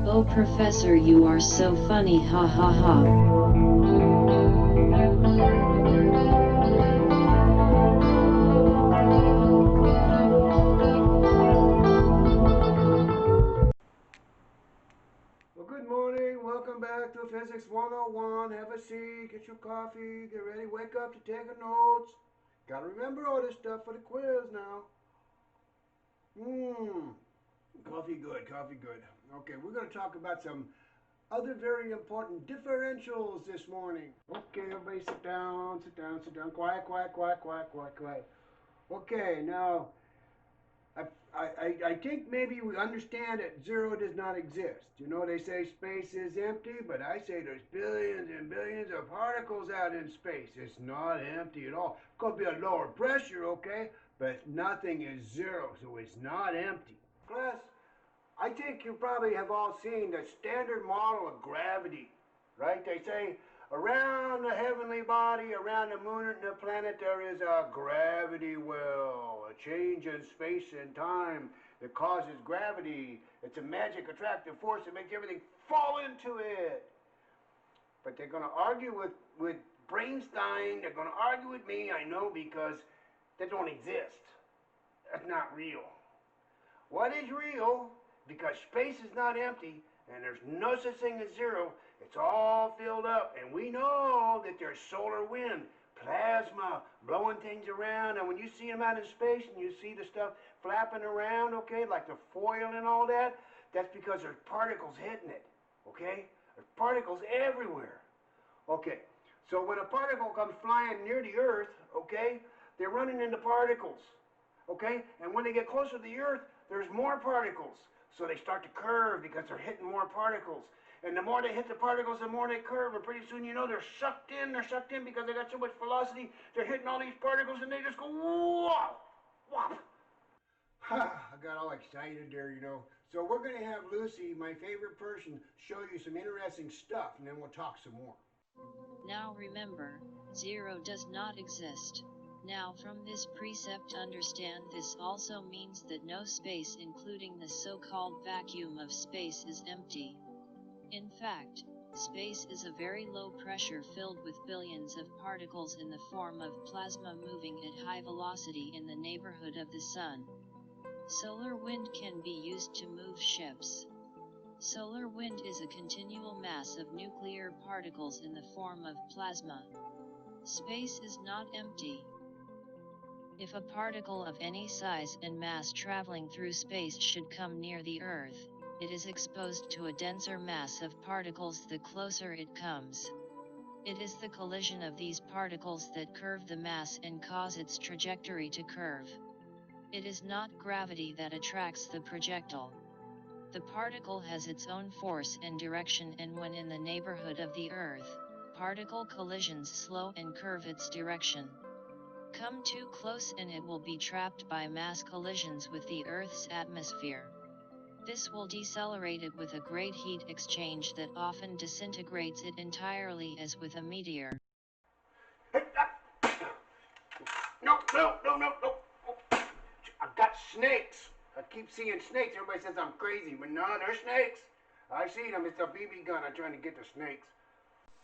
Oh, Professor, you are so funny, ha ha ha. Well, good morning. Welcome back to Physics 101. Have a seat, get your coffee, get ready, wake up to take notes. Gotta remember all this stuff for the quiz now. Coffee good, coffee good. Okay, we're going to talk about some other very important differentials this morning. Okay, everybody sit down, sit down, sit down. Quiet, quiet, quiet, quiet, quiet, quiet. Okay, now I think maybe we understand that zero does not exist. You know, they say space is empty, but I say there's billions and billions of particles out in space. It's not empty at all. It could be a lower pressure, okay, but nothing is zero, so it's not empty. Class, I think you probably have all seen the standard model of gravity, right? They say around the heavenly body, around the moon and the planet, there is a gravity well, a change in space and time that causes gravity. It's a magic attractive force that makes everything fall into it. But they're going to argue with Brainstein. They're going to argue with me, I know, because they don't exist. That's not real. What is real? Because space is not empty and there's no such thing as zero. It's all filled up, and we know that there's solar wind, plasma, blowing things around, and when you see them out in space and you see the stuff flapping around, okay, like the foil and all that, that's because there's particles hitting it, okay? There's particles everywhere. Okay, so when a particle comes flying near the Earth, okay, they're running into particles, okay? And when they get closer to the Earth, there's more particles. So they start to curve because they're hitting more particles. And the more they hit the particles, the more they curve. And pretty soon, you know, they're sucked in. They're sucked in because they got so much velocity. They're hitting all these particles, and they just go, whoa, whop. I got all excited there, you know. So we're going to have Lucy, my favorite person, show you some interesting stuff, and then we'll talk some more. Now remember, zero does not exist. Now from this precept understand this also means that no space including the so-called vacuum of space is empty. In fact, space is a very low pressure filled with billions of particles in the form of plasma moving at high velocity in the neighborhood of the sun. Solar wind can be used to move ships. Solar wind is a continual mass of nuclear particles in the form of plasma. Space is not empty. If a particle of any size and mass traveling through space should come near the Earth, it is exposed to a denser mass of particles the closer it comes. It is the collision of these particles that curve the mass and cause its trajectory to curve. It is not gravity that attracts the projectile. The particle has its own force and direction, and when in the neighborhood of the Earth, particle collisions slow and curve its direction. Come too close and it will be trapped by mass collisions with the Earth's atmosphere. This will decelerate it with a great heat exchange that often disintegrates it entirely as with a meteor. No. I've got snakes. I keep seeing snakes. Everybody says I'm crazy, but no, they're snakes. I see them. It's a BB gun. I'm trying to get the snakes.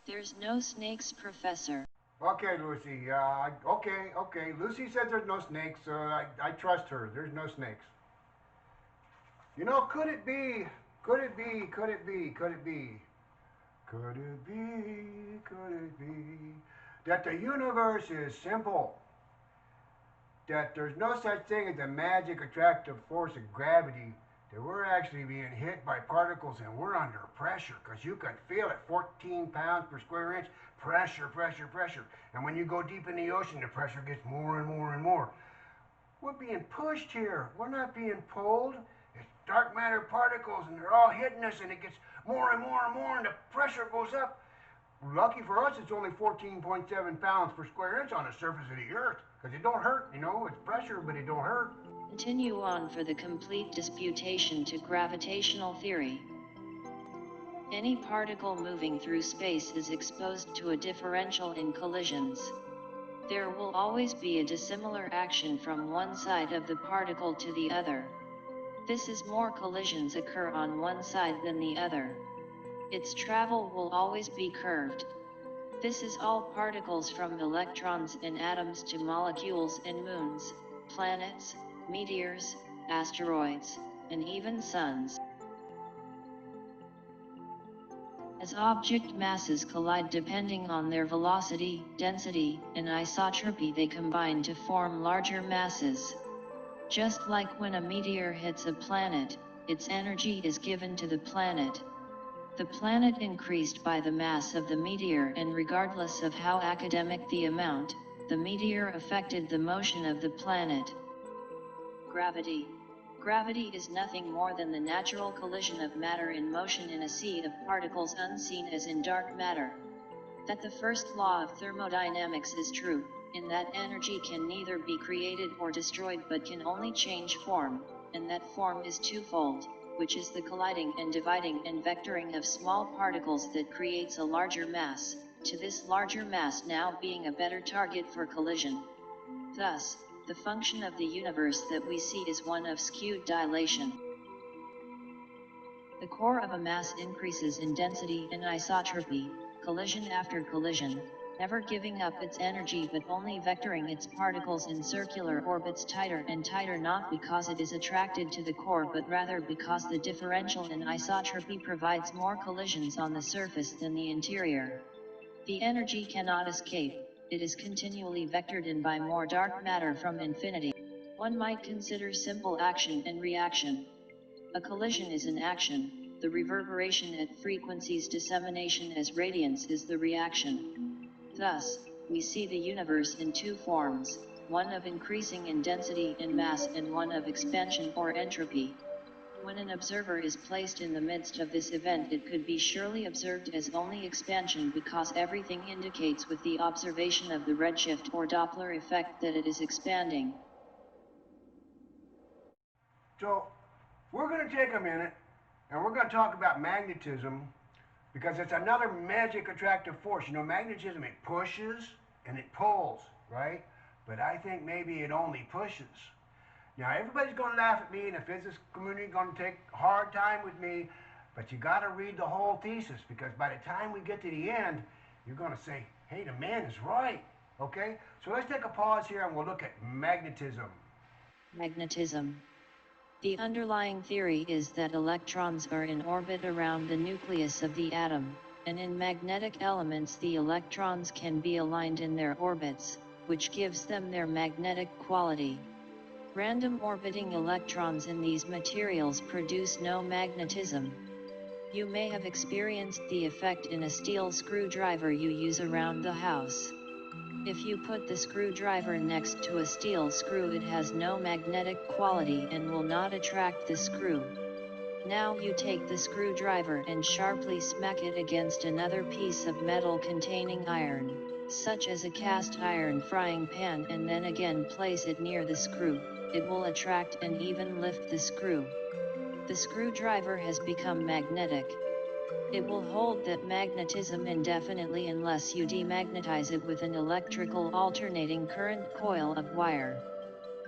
There's no snakes, Professor. Okay, Lucy. Okay. Lucy says there's no snakes, so I trust her. There's no snakes. You know, could it be that the universe is simple? That there's no such thing as a magic attractive force of gravity, that we're actually being hit by particles and we're under pressure, because you can feel it, 14 pounds per square inch, pressure. And when you go deep in the ocean, the pressure gets more and more. We're being pushed here. We're not being pulled. It's dark matter particles, and they're all hitting us, and it gets more and more, and the pressure goes up. Lucky for us, it's only 14.7 pounds per square inch on the surface of the Earth, because it don't hurt, you know, it's pressure, but it don't hurt. Continue on for the complete disputation to gravitational theory. Any particle moving through space is exposed to a differential in collisions. There will always be a dissimilar action from one side of the particle to the other. This is more collisions occur on one side than the other. Its travel will always be curved. This is all particles from electrons and atoms to molecules and moons, planets, meteors, asteroids, and even suns. As object masses collide depending on their velocity, density, and isotropy, they combine to form larger masses. Just like when a meteor hits a planet, its energy is given to the planet. The planet increased by the mass of the meteor, and regardless of how academic the amount, the meteor affected the motion of the planet. Gravity. Gravity is nothing more than the natural collision of matter in motion in a sea of particles unseen as in dark matter. That the first law of thermodynamics is true, in that energy can neither be created or destroyed but can only change form, and that form is twofold, which is the colliding and dividing and vectoring of small particles that creates a larger mass, to this larger mass now being a better target for collision. Thus, the function of the universe that we see is one of skewed dilation. The core of a mass increases in density and isotropy, collision after collision, never giving up its energy but only vectoring its particles in circular orbits tighter and tighter, not because it is attracted to the core but rather because the differential in isotropy provides more collisions on the surface than the interior. The energy cannot escape. It is continually vectored in by more dark matter from infinity. One might consider simple action and reaction. A collision is an action, the reverberation at frequencies dissemination as radiance is the reaction. Thus, we see the universe in two forms, one of increasing in density and mass and one of expansion or entropy. When an observer is placed in the midst of this event, it could be surely observed as only expansion because everything indicates with the observation of the redshift or Doppler effect that it is expanding. So, we're going to take a minute and we're going to talk about magnetism because it's another magic attractive force. You know, magnetism, it pushes and it pulls, right? But I think maybe it only pushes. Now, everybody's going to laugh at me, and the physics community is going to take a hard time with me, but you got to read the whole thesis, because by the time we get to the end, you're going to say, hey, the man is right, okay? So let's take a pause here, and we'll look at magnetism. Magnetism. The underlying theory is that electrons are in orbit around the nucleus of the atom, and in magnetic elements the electrons can be aligned in their orbits, which gives them their magnetic quality. Random orbiting electrons in these materials produce no magnetism. You may have experienced the effect in a steel screwdriver you use around the house. If you put the screwdriver next to a steel screw, it has no magnetic quality and will not attract the screw. Now you take the screwdriver and sharply smack it against another piece of metal containing iron, such as a cast iron frying pan, and then again place it near the screw. It will attract and even lift the screw. The screwdriver has become magnetic. It will hold that magnetism indefinitely unless you demagnetize it with an electrical alternating current coil of wire.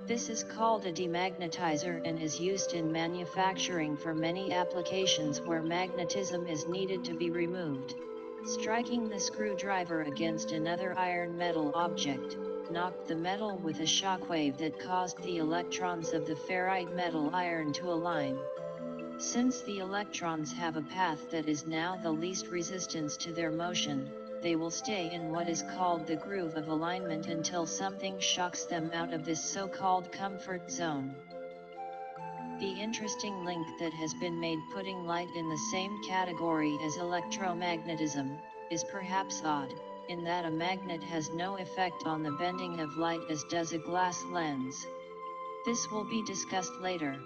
This is called a demagnetizer and is used in manufacturing for many applications where magnetism is needed to be removed. Striking the screwdriver against another iron metal object knocked the metal with a shockwave that caused the electrons of the ferrite metal iron to align. Since the electrons have a path that is now the least resistance to their motion, they will stay in what is called the groove of alignment until something shocks them out of this so-called comfort zone. The interesting link that has been made putting light in the same category as electromagnetism is perhaps odd, in that a magnet has no effect on the bending of light as does a glass lens. This will be discussed later.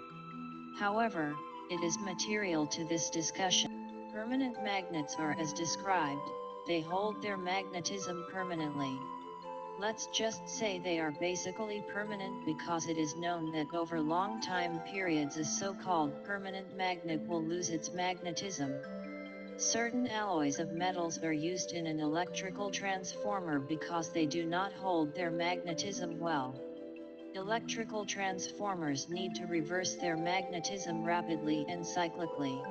However, it is material to this discussion. Permanent magnets are as described. they hold their magnetism permanently. Let's just say they are basically permanent because it is known that over long time periods a so-called permanent magnet will lose its magnetism. Certain alloys of metals are used in an electrical transformer because they do not hold their magnetism well. Electrical transformers need to reverse their magnetism rapidly and cyclically.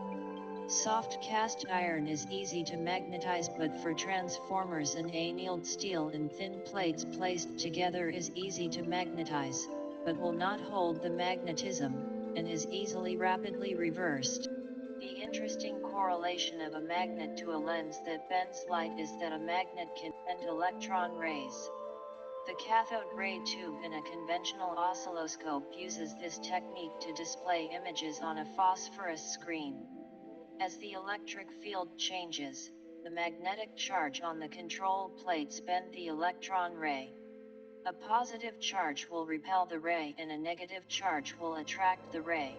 Soft cast iron is easy to magnetize, but for transformers an annealed steel in thin plates placed together is easy to magnetize, but will not hold the magnetism, and is easily rapidly reversed. The interesting correlation of a magnet to a lens that bends light is that a magnet can bend electron rays. The cathode ray tube in a conventional oscilloscope uses this technique to display images on a phosphorus screen. As the electric field changes, the magnetic charge on the control plates bend the electron ray. A positive charge will repel the ray and a negative charge will attract the ray.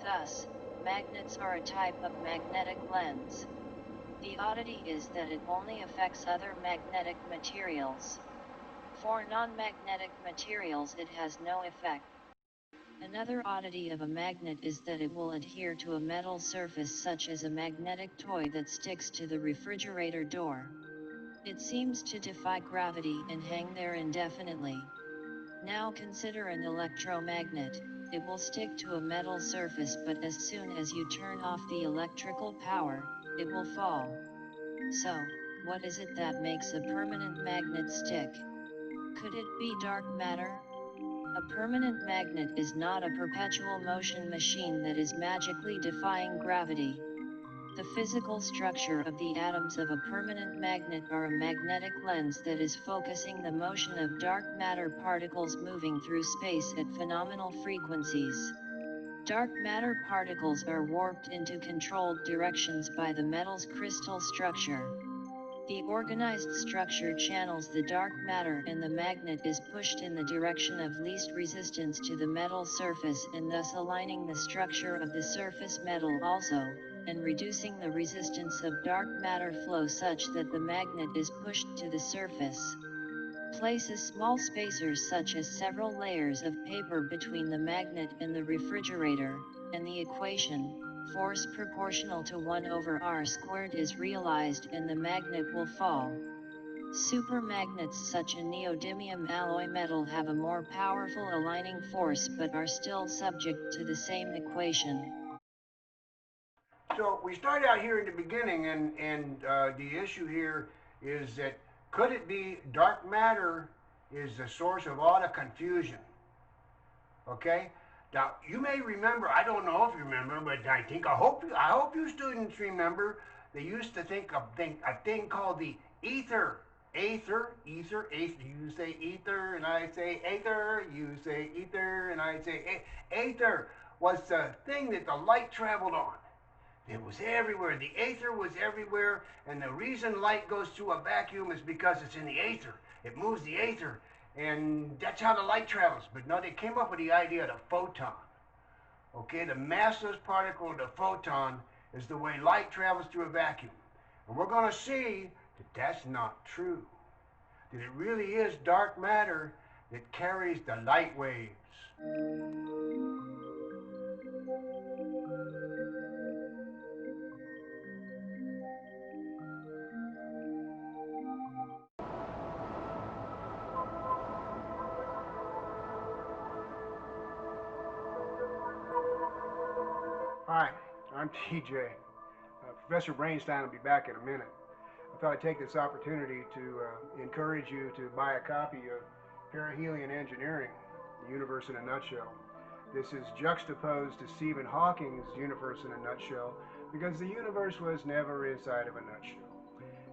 Thus, magnets are a type of magnetic lens. The oddity is that it only affects other magnetic materials. For non-magnetic materials it has no effect. Another oddity of a magnet is that it will adhere to a metal surface such as a magnetic toy that sticks to the refrigerator door. It seems to defy gravity and hang there indefinitely. Now consider an electromagnet. It will stick to a metal surface, but as soon as you turn off the electrical power, it will fall. So, what is it that makes a permanent magnet stick? Could it be dark matter? A permanent magnet is not a perpetual motion machine that is magically defying gravity. The physical structure of the atoms of a permanent magnet are a magnetic lens that is focusing the motion of dark matter particles moving through space at phenomenal frequencies. Dark matter particles are warped into controlled directions by the metal's crystal structure. The organized structure channels the dark matter and the magnet is pushed in the direction of least resistance to the metal surface, and thus aligning the structure of the surface metal also, and reducing the resistance of dark matter flow such that the magnet is pushed to the surface. Place a small spacer such as several layers of paper between the magnet and the refrigerator, and the equation, force proportional to 1 over r squared is realized and the magnet will fall. Supermagnets such as neodymium alloy metal have a more powerful aligning force but are still subject to the same equation. So we start out here in the beginning, and the issue here is that could it be dark matter is the source of all the confusion? Okay. Now you may remember. I don't know if you remember, but I hope you students remember. They used to think of a thing called the ether. Ether. You say ether, and I say ether. You say ether, and I say ether. Was the thing that the light traveled on. It was everywhere. The ether was everywhere, and the reason light goes through a vacuum is because it's in the ether. It moves the ether, and that's how the light travels. But no, they came up with the idea of the photon. Okay, the massless particle, the photon, is the way light travels through a vacuum. And we're going to see that that's not true. That it really is dark matter that carries the light waves. Hi, I'm TJ. Professor Brainstein will be back in a minute. I thought I'd take this opportunity to encourage you to buy a copy of Perihelion Engineering, The Universe in a Nutshell. This is juxtaposed to Stephen Hawking's Universe in a Nutshell because the universe was never inside of a nutshell.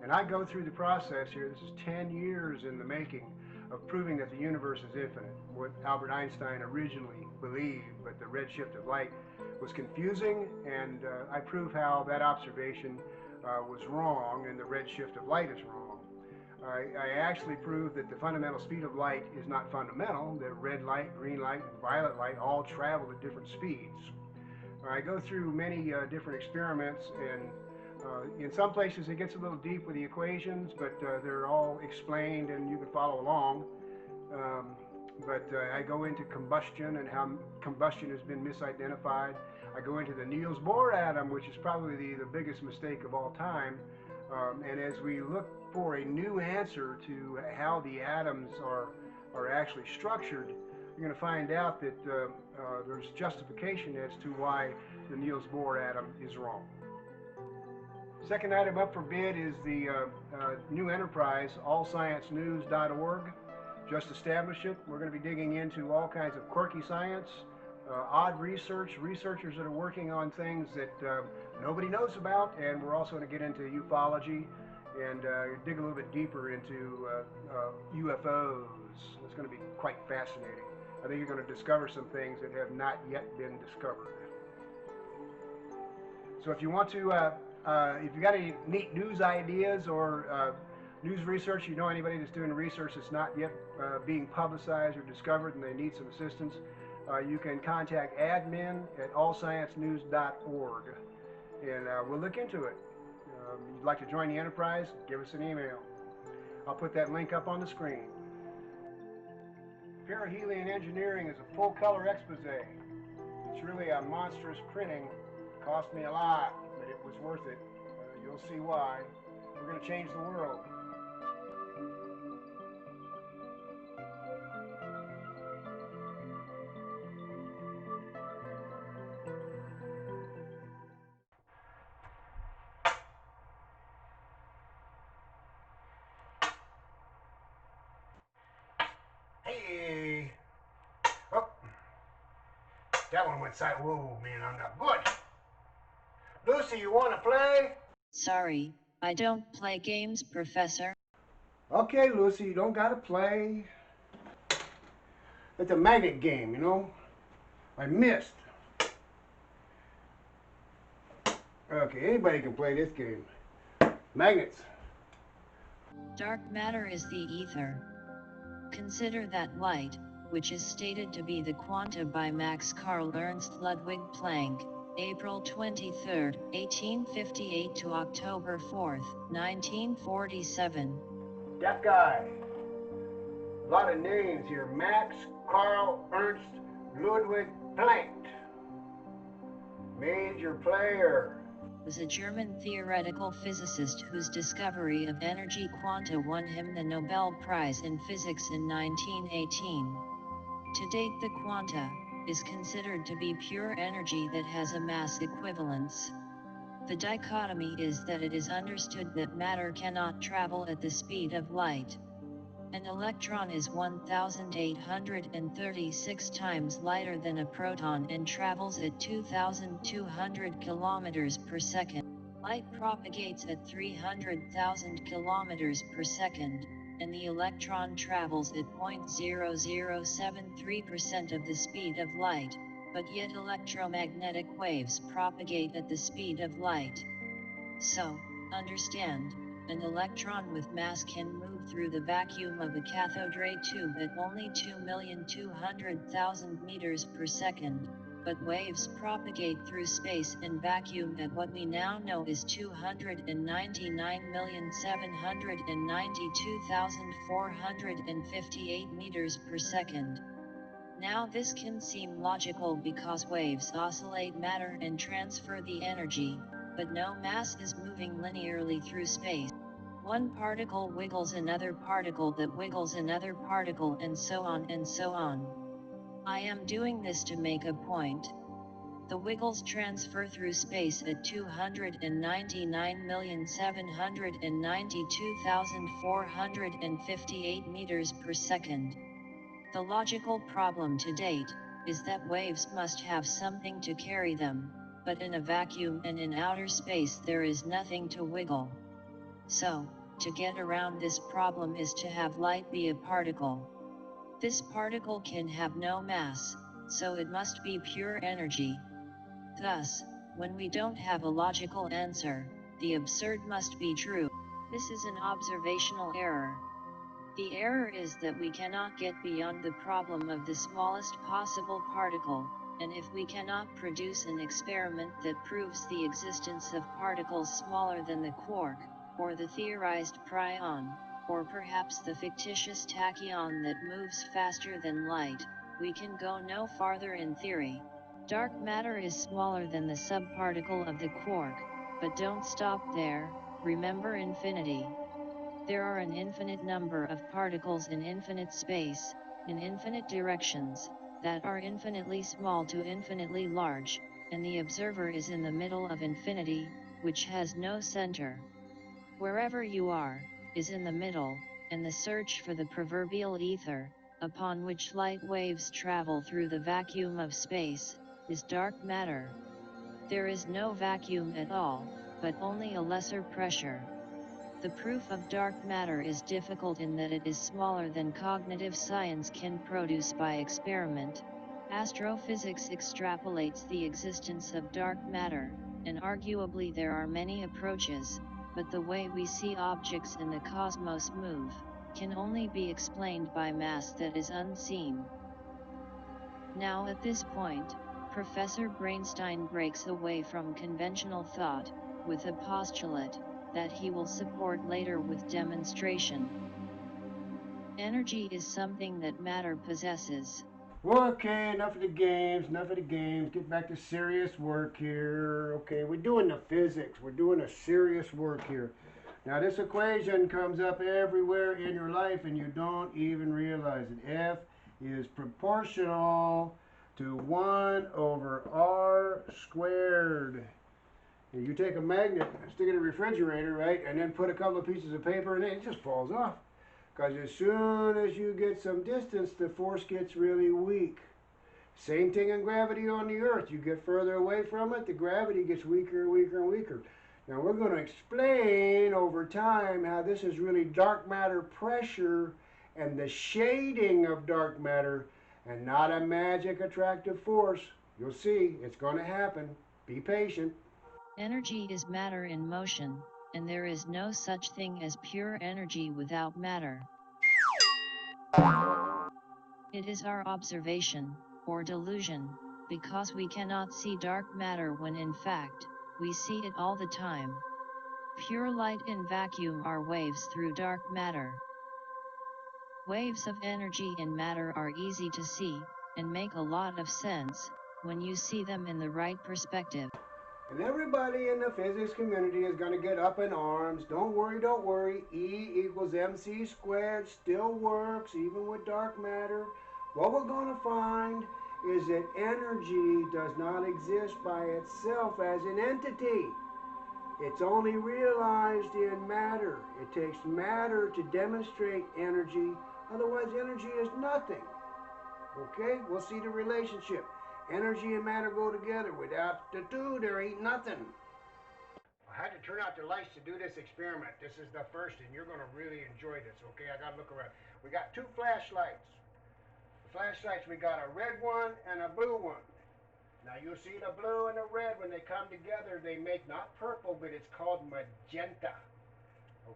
And I go through the process here, this is 10 years in the making, of proving that the universe is infinite, what Albert Einstein originally believed, but the redshift of light was confusing, and I prove how that observation was wrong and the redshift of light is wrong. I actually prove that the fundamental speed of light is not fundamental, that red light, green light, and violet light all travel at different speeds. I go through many different experiments and In some places it gets a little deep with the equations, but they're all explained and you can follow along. Um, but I go into combustion and how combustion has been misidentified. I go into the Niels Bohr atom, which is probably the biggest mistake of all time. And as we look for a new answer to how the atoms are actually structured, you're going to find out that there's justification as to why the Niels Bohr atom is wrong. Second item up for bid is the new enterprise, allsciencenews.org. Just established it. We're going to be digging into all kinds of quirky science, odd research, researchers that are working on things that nobody knows about, and we're also going to get into ufology and dig a little bit deeper into UFOs. It's going to be quite fascinating. I think you're going to discover some things that have not yet been discovered. So if you want to, if you got any neat news ideas or news research, you know anybody that's doing research that's not yet being publicized or discovered and they need some assistance, you can contact admin at allsciencenews.org and we'll look into it. If you'd like to join the enterprise, give us an email. I'll put that link up on the screen. Perihelion engineering is a full color expose. It's really a monstrous printing. It cost me a lot, but it was worth it. You'll see why. We're going to change the world. Hey! Oh! That one went side. Whoa, man, I'm not good. Lucy, you want to play? Sorry, I don't play games, Professor. Okay, Lucy, you don't got to play. It's a magnet game, you know? I missed. Okay, anybody can play this game. Magnets. Dark matter is the ether. Consider that light, which is stated to be the quanta by Max Carl Ernst Ludwig Planck, April 23, 1858 to October 4, 1947. That guy. A lot of names here. Max Carl Ernst Ludwig Planck. Major player. Was a German theoretical physicist whose discovery of energy quanta won him the Nobel Prize in Physics in 1918. To date, the quanta is considered to be pure energy that has a mass equivalence. The dichotomy is that it is understood that matter cannot travel at the speed of light. An electron is 1,836 times lighter than a proton and travels at 2,200 kilometers per second. Light propagates at 300,000 kilometers per second, and the electron travels at 0.0073% of the speed of light, but yet electromagnetic waves propagate at the speed of light. So, understand, an electron with mass can move through the vacuum of a cathode ray tube at only 2,200,000 meters per second, but waves propagate through space and vacuum at what we now know is 299,792,458 meters per second. Now this can seem logical because waves oscillate matter and transfer the energy, but no mass is moving linearly through space. One particle wiggles another particle that wiggles another particle and so on and so on. I am doing this to make a point. The wiggles transfer through space at 299,792,458 meters per second. The logical problem to date is that waves must have something to carry them, but in a vacuum and in outer space there is nothing to wiggle. So, to get around this problem is to have light be a particle. This particle can have no mass, so it must be pure energy. Thus, when we don't have a logical answer, the absurd must be true. This is an observational error. The error is that we cannot get beyond the problem of the smallest possible particle, and if we cannot produce an experiment that proves the existence of particles smaller than the quark, or the theorized prion, or perhaps the fictitious tachyon that moves faster than light, we can go no farther in theory. Dark matter is smaller than the subparticle of the quark, but don't stop there, remember infinity. There are an infinite number of particles in infinite space, in infinite directions, that are infinitely small to infinitely large, and the observer is in the middle of infinity, which has no center. Wherever you are, is in the middle, and the search for the proverbial ether, upon which light waves travel through the vacuum of space, is dark matter. There is no vacuum at all, but only a lesser pressure. The proof of dark matter is difficult in that it is smaller than cognitive science can produce by experiment. Astrophysics extrapolates the existence of dark matter, and arguably there are many approaches, but the way we see objects in the cosmos move can only be explained by mass that is unseen. Now at this point, Professor Brainstein breaks away from conventional thought, with a postulate that he will support later with demonstration. Energy is something that matter possesses. Okay, enough of the games, Get back to serious work here. Okay, we're doing the physics. We're doing a serious work here. Now this equation comes up everywhere in your life and you don't even realize it. F is proportional to 1 over r squared. You take a magnet, stick it in a refrigerator, right, and then put a couple of pieces of paper in it, it just falls off. Because as soon as you get some distance, the force gets really weak. Same thing in gravity on the Earth. You get further away from it, the gravity gets weaker and weaker and weaker. Now we're going to explain over time how this is really dark matter pressure and the shading of dark matter and not a magic attractive force. You'll see, it's going to happen. Be patient. Energy is matter in motion, and there is no such thing as pure energy without matter. It is our observation, or delusion, because we cannot see dark matter when in fact, we see it all the time. Pure light in vacuum are waves through dark matter. Waves of energy in matter are easy to see, and make a lot of sense, when you see them in the right perspective. And everybody in the physics community is going to get up in arms. Don't worry. E equals mc squared still works, even with dark matter. What we're going to find is that energy does not exist by itself as an entity. It's only realized in matter. It takes matter to demonstrate energy. Otherwise, energy is nothing. Okay? We'll see the relationship. Energy and matter go together. Without the two, there ain't nothing. I had to turn out the lights to do this experiment. This is the first, and you're going to really enjoy this, okay? I got to look around. We got 2 flashlights. The flashlights, we got a red one and a blue one. Now, you'll see the blue and the red, when they come together, they make not purple, but it's called magenta,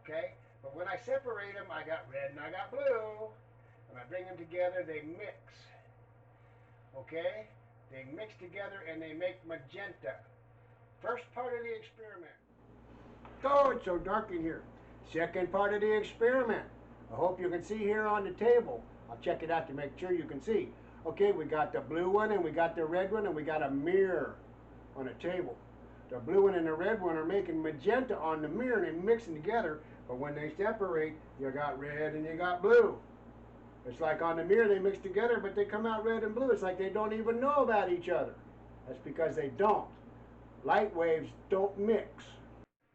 okay? But when I separate them, I got red and I got blue. When I bring them together, they mix, okay? They mix together and they make magenta. First part of the experiment. Oh, it's so dark in here. Second part of the experiment. I hope you can see here on the table. I'll check it out to make sure you can see. Okay, we got the blue one and we got the red one and we got a mirror on a table. The blue one and the red one are making magenta on the mirror and they're mixing together, but when they separate, you got red and you got blue. It's like on the mirror they mix together, but they come out red and blue. It's like they don't even know about each other. That's because they don't. Light waves don't mix.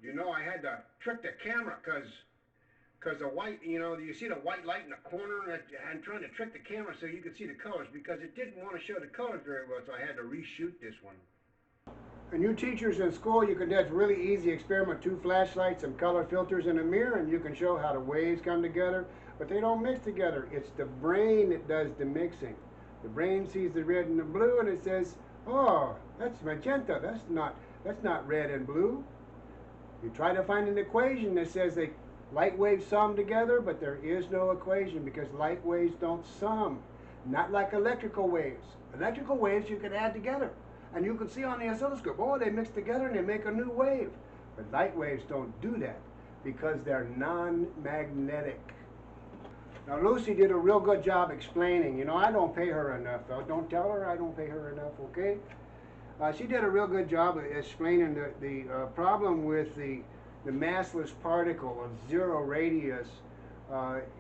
You know, I had to trick the camera because the white, you see the white light in the corner, and I'm trying to trick the camera so you could see the colors because it didn't want to show the colors very well, so I had to reshoot this one. And you teachers in school, you can do a really easy experiment, 2 flashlights, some color filters in a mirror, and you can show how the waves come together, but they don't mix together. It's the brain that does the mixing. The brain sees the red and the blue, and it says, oh, that's magenta, that's not red and blue. You try to find an equation that says light waves sum together, but there is no equation because light waves don't sum. not like electrical waves. Electrical waves you can add together, and you can see on the oscilloscope, oh, they mix together and they make a new wave. But light waves don't do that because they're non-magnetic. Now, Lucy did a real good job explaining. You know, I don't pay her enough, though. Don't tell her I don't pay her enough, okay? She did a real good job of explaining the problem with the massless particle of zero radius.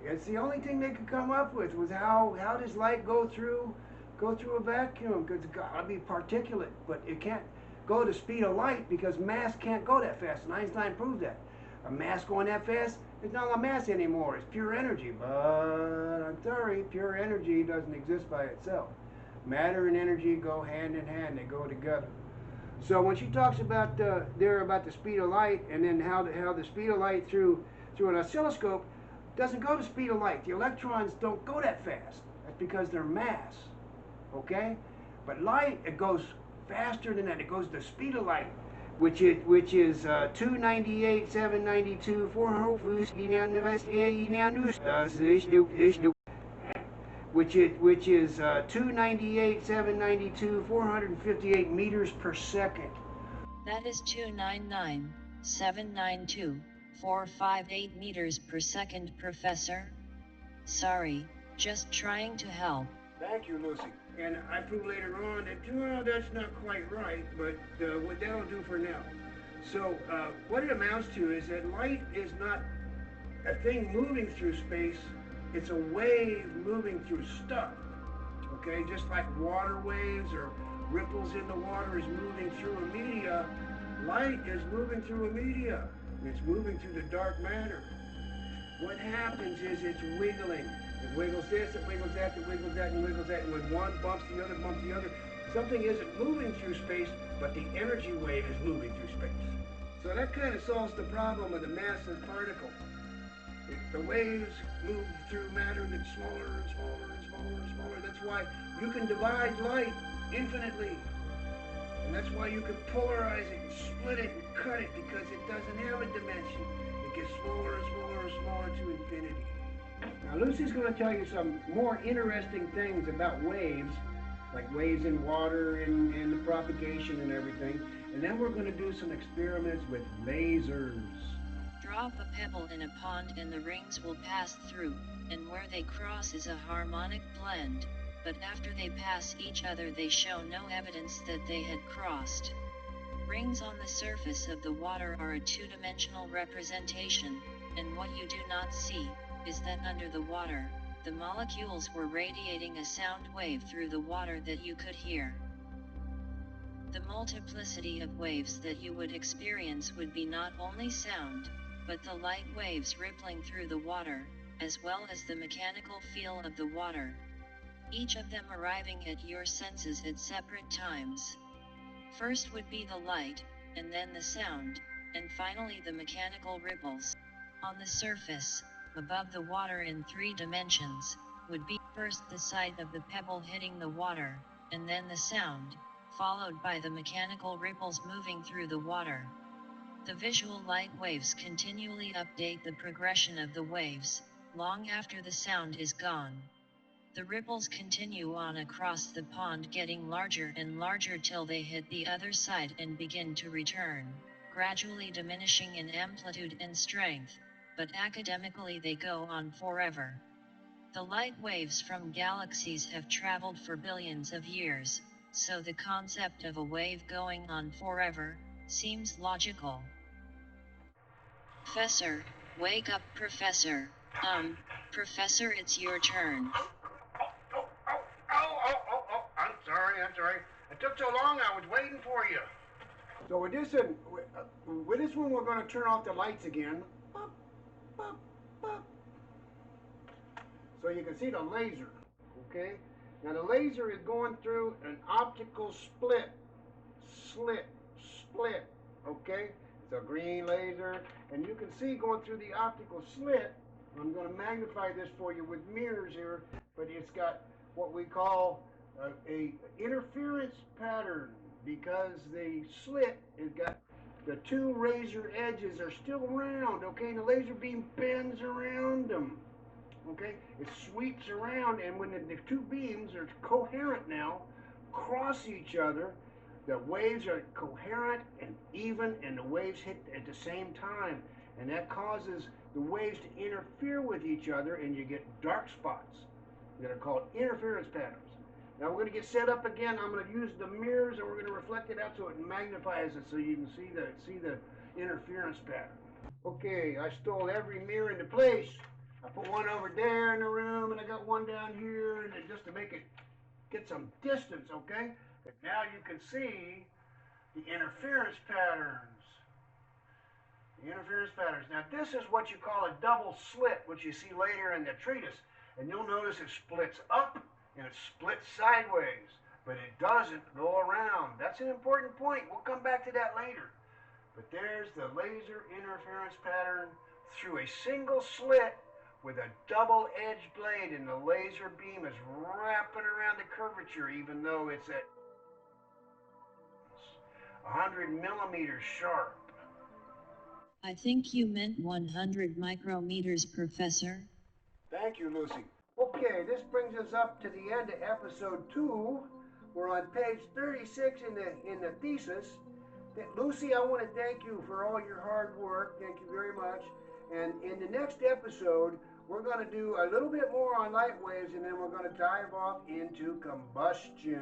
It's the only thing they could come up with was how does light go through a vacuum? Because it's got to be particulate, but it can't go the speed of light because mass can't go that fast, and Einstein proved that. A mass going that fast, it's not a mass anymore, it's pure energy. But I'm sorry, pure energy doesn't exist by itself. Matter and energy go hand in hand, they go together. So when she talks about there about the speed of light, and then how the speed of light through an oscilloscope doesn't go the speed of light. The electrons don't go that fast. That's because they're mass. Okay? But light, it goes faster than that. It goes the speed of light, which is 298, 792, 400, which is 298, 792, 458 meters per second. That is 299, 792, 458 meters per second, Professor. Sorry, just trying to help. Thank you, Lucy. And I prove later on that, well, that's not quite right, but what that'll do for now. So what it amounts to is that light is not a thing moving through space, it's a wave moving through stuff. Okay, just like water waves or ripples in the water is moving through a media, light is moving through a media. It's moving through the dark matter. What happens is it's wiggling. It wiggles this, it wiggles that, it wiggles that, and wiggles that, and when one bumps the other, bumps the other, something isn't moving through space, but the energy wave is moving through space. So that kind of solves the problem of the massless particle. The waves move through matter that's smaller and smaller and smaller and smaller. That's why you can divide light infinitely. And that's why you can polarize it and split it and cut it, because it doesn't have a dimension. It gets smaller and smaller and smaller to infinity. Now Lucy's going to tell you some more interesting things about waves, like waves in water and the propagation and everything. And then we're going to do some experiments with lasers. Drop a pebble in a pond and the rings will pass through, and where they cross is a harmonic blend, but after they pass each other they show no evidence that they had crossed. Rings on the surface of the water are a two-dimensional representation, and what you do not see is that under the water, the molecules were radiating a sound wave through the water that you could hear. The multiplicity of waves that you would experience would be not only sound, but the light waves rippling through the water, as well as the mechanical feel of the water. Each of them arriving at your senses at separate times. First would be the light, and then the sound, and finally the mechanical ripples. On the surface, above the water in 3 dimensions, would be first the sight of the pebble hitting the water, and then the sound, followed by the mechanical ripples moving through the water. The visual light waves continually update the progression of the waves, long after the sound is gone. The ripples continue on across the pond, getting larger and larger till they hit the other side and begin to return, gradually diminishing in amplitude and strength, but academically they go on forever. The light waves from galaxies have traveled for billions of years, so the concept of a wave going on forever seems logical. Professor, wake up, Professor. Professor, it's your turn. I'm sorry. It took so long, I was waiting for you. So with this one, we're going to turn off the lights again. So you can see the laser, okay? Now the laser is going through an optical slit, okay? It's a green laser, and you can see going through the optical slit. I'm going to magnify this for you with mirrors here, but it's got what we call a interference pattern, because the slit has got the 2 razor edges are still round, okay? And the laser beam bends around them, Okay? It sweeps around, and when the two beams are coherent now, cross each other, the waves are coherent and even, and the waves hit at the same time. And that causes the waves to interfere with each other, and you get dark spots that are called interference patterns. Now we're going to get set up again. I'm going to use the mirrors, and we're going to reflect it out so it magnifies it so you can see the interference pattern. Okay, I stole every mirror into place. I put one over there in the room, and I got one down here, and just to make it get some distance, okay? But now you can see the interference patterns. The interference patterns. Now this is what you call a double slit, which you see later in the treatise. And you'll notice it splits up and it splits sideways, but it doesn't go around. That's an important point. We'll come back to that later. But there's the laser interference pattern through a single slit with a double-edged blade, and the laser beam is wrapping around the curvature even though it's at 100 millimeters sharp. I think you meant 100 micrometers, Professor. Thank you, Lucy. Okay, this brings us up to the end of episode 2. We're on page 36 in the thesis. Lucy, I want to thank you for all your hard work. Thank you very much. And in the next episode, we're going to do a little bit more on light waves, and then we're going to dive off into combustion.